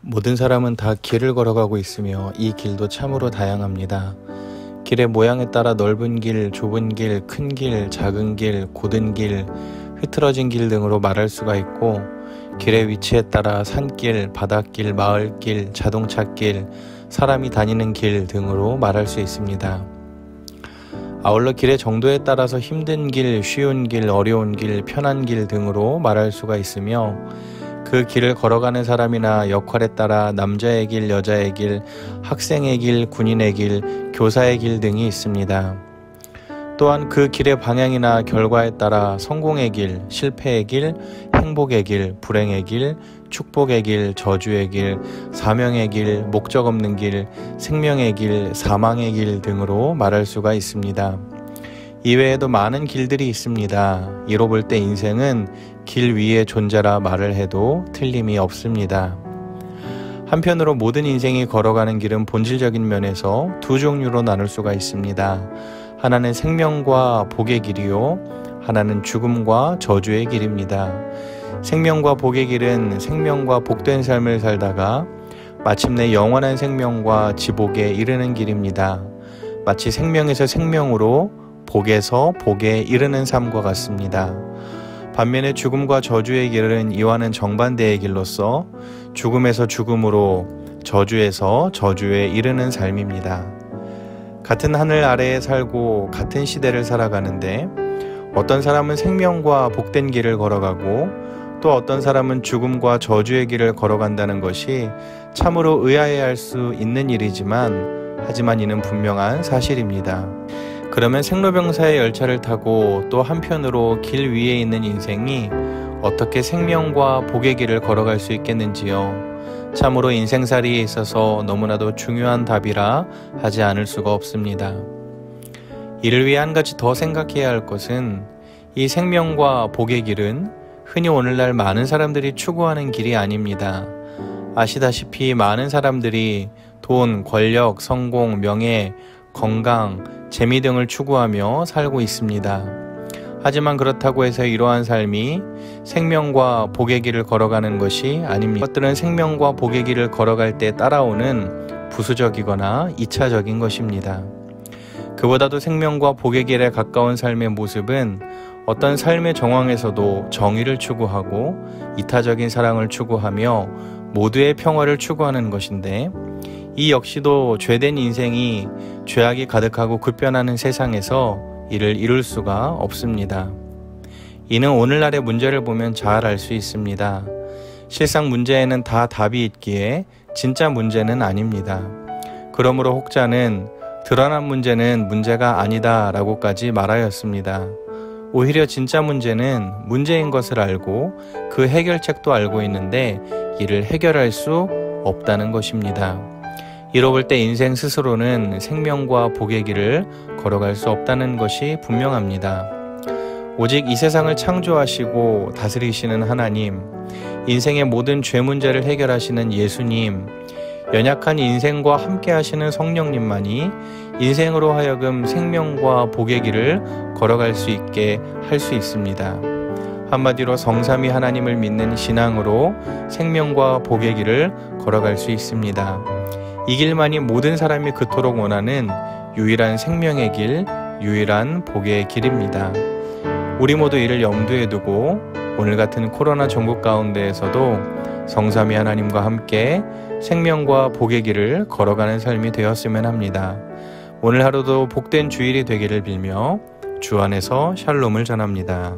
모든 사람은 다 길을 걸어가고 있으며 이 길도 참으로 다양합니다. 길의 모양에 따라 넓은 길, 좁은 길, 큰 길, 작은 길, 곧은 길, 흐트러진 길 등으로 말할 수가 있고, 길의 위치에 따라 산길, 바닷길, 마을길, 자동차길, 사람이 다니는 길 등으로 말할 수 있습니다. 아울러 길의 정도에 따라서 힘든 길, 쉬운 길, 어려운 길, 편한 길 등으로 말할 수가 있으며, 그 길을 걸어가는 사람이나 역할에 따라 남자의 길, 여자의 길, 학생의 길, 군인의 길, 교사의 길 등이 있습니다. 또한 그 길의 방향이나 결과에 따라 성공의 길, 실패의 길, 행복의 길, 불행의 길, 축복의 길, 저주의 길, 사명의 길, 목적 없는 길, 생명의 길, 사망의 길 등으로 말할 수가 있습니다. 이외에도 많은 길들이 있습니다. 이로 볼 때 인생은 길 위의 존재라 말을 해도 틀림이 없습니다. 한편으로 모든 인생이 걸어가는 길은 본질적인 면에서 두 종류로 나눌 수가 있습니다. 하나는 생명과 복의 길이요, 하나는 죽음과 저주의 길입니다. 생명과 복의 길은 생명과 복된 삶을 살다가 마침내 영원한 생명과 지복에 이르는 길입니다. 마치 생명에서 생명으로, 복에서 복에 이르는 삶과 같습니다. 반면에 죽음과 저주의 길은 이와는 정반대의 길로서 죽음에서 죽음으로, 저주에서 저주에 이르는 삶입니다. 같은 하늘 아래에 살고 같은 시대를 살아가는데 어떤 사람은 생명과 복된 길을 걸어가고 또 어떤 사람은 죽음과 저주의 길을 걸어간다는 것이 참으로 의아해할 수 있는 일이지만 하지만 이는 분명한 사실입니다. 그러면 생로병사의 열차를 타고 또 한편으로 길 위에 있는 인생이 어떻게 생명과 복의 길을 걸어갈 수 있겠는지요? 참으로 인생살이에 있어서 너무나도 중요한 답이라 하지 않을 수가 없습니다. 이를 위해 한 가지 더 생각해야 할 것은 이 생명과 복의 길은 흔히 오늘날 많은 사람들이 추구하는 길이 아닙니다. 아시다시피 많은 사람들이 돈, 권력, 성공, 명예, 건강, 재미 등을 추구하며 살고 있습니다. 하지만 그렇다고 해서 이러한 삶이 생명과 복의 길을 걸어가는 것이 아닙니다. 이것들은 생명과 복의 길을 걸어갈 때 따라오는 부수적이거나 2차적인 것입니다. 그보다도 생명과 복의 길에 가까운 삶의 모습은 어떤 삶의 정황에서도 정의를 추구하고 이타적인 사랑을 추구하며 모두의 평화를 추구하는 것인데, 이 역시도 죄된 인생이 죄악이 가득하고 급변하는 세상에서 이를 이룰 수가 없습니다. 이는 오늘날의 문제를 보면 잘 알 수 있습니다. 실상 문제에는 다 답이 있기에 진짜 문제는 아닙니다. 그러므로 혹자는 드러난 문제는 문제가 아니다 라고까지 말하였습니다. 오히려 진짜 문제는 문제인 것을 알고 그 해결책도 알고 있는데 이를 해결할 수 없다는 것입니다. 이로 볼 때 인생 스스로는 생명과 복의 길을 걸어갈 수 없다는 것이 분명합니다. 오직 이 세상을 창조하시고 다스리시는 하나님, 인생의 모든 죄 문제를 해결하시는 예수님, 연약한 인생과 함께 하시는 성령님만이 인생으로 하여금 생명과 복의 길을 걸어갈 수 있게 할 수 있습니다. 한마디로 성삼위 하나님을 믿는 신앙으로 생명과 복의 길을 걸어갈 수 있습니다. 이 길만이 모든 사람이 그토록 원하는 유일한 생명의 길, 유일한 복의 길입니다. 우리 모두 이를 염두에 두고 오늘 같은 코로나 전국 가운데에서도 성삼위 하나님과 함께 생명과 복의 길을 걸어가는 삶이 되었으면 합니다. 오늘 하루도 복된 주일이 되기를 빌며 주 안에서 샬롬을 전합니다.